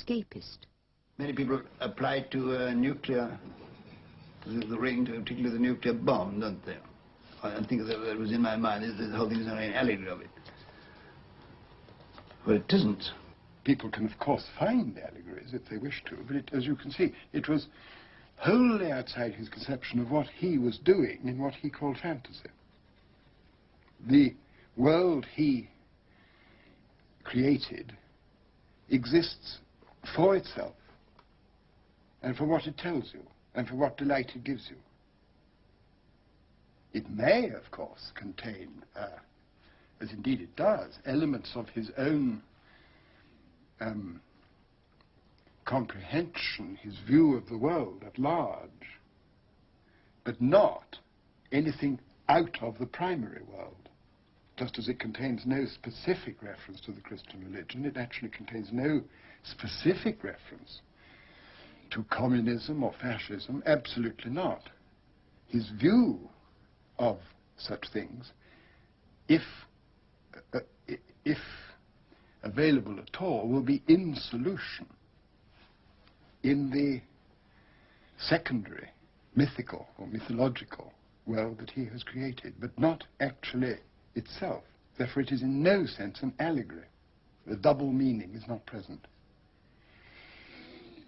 escapist. Many people apply to nuclear, the ring, particularly the nuclear bomb, don't they? I think that was in my mind, is that the whole thing is only an allegory of it. Well, it isn't. People can, of course, find the allegories if they wish to, but as you can see, it was wholly outside his conception of what he was doing in what he called fantasy. The world he created exists for itself and for what it tells you and for what delight it gives you. It may, of course, contain, as indeed it does, elements of his own comprehension, his view of the world at large, but not anything out of the primary world. Just as it contains no specific reference to the Christian religion, it actually contains no specific reference to communism or fascism, absolutely not. His view of such things, if available at all, will be in solution in the secondary, mythical or mythological world that he has created, but not actually itself. Therefore, it is in no sense an allegory. The double meaning is not present.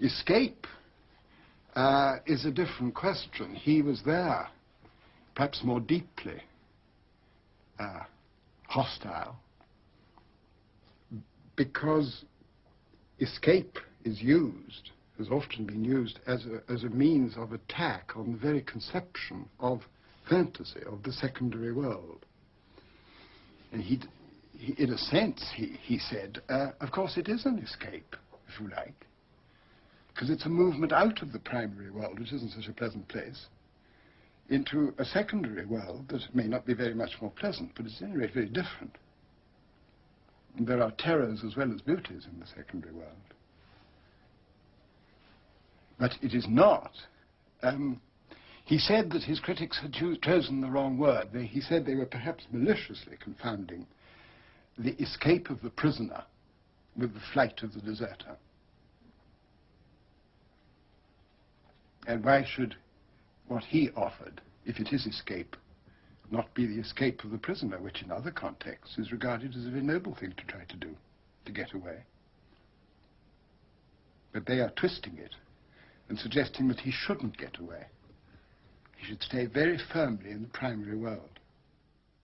Escape is a different question. He was there, perhaps more deeply hostile, because escape is used, has often been used as a means of attack on the very conception of fantasy, of the secondary world. And he in a sense, he said, of course it is an escape, if you like, because it's a movement out of the primary world, which isn't such a pleasant place, into a secondary world that may not be very much more pleasant, but it's at any rate very different. And there are terrors as well as beauties in the secondary world. But it is not. He said that his critics had chosen the wrong word. He said they were perhaps maliciously confounding the escape of the prisoner with the flight of the deserter. And why should what he offered, if it is escape, not be the escape of the prisoner, which in other contexts is regarded as a very noble thing to try to do, to get away? But they are twisting it and suggesting that he shouldn't get away. He should stay very firmly in the primary world.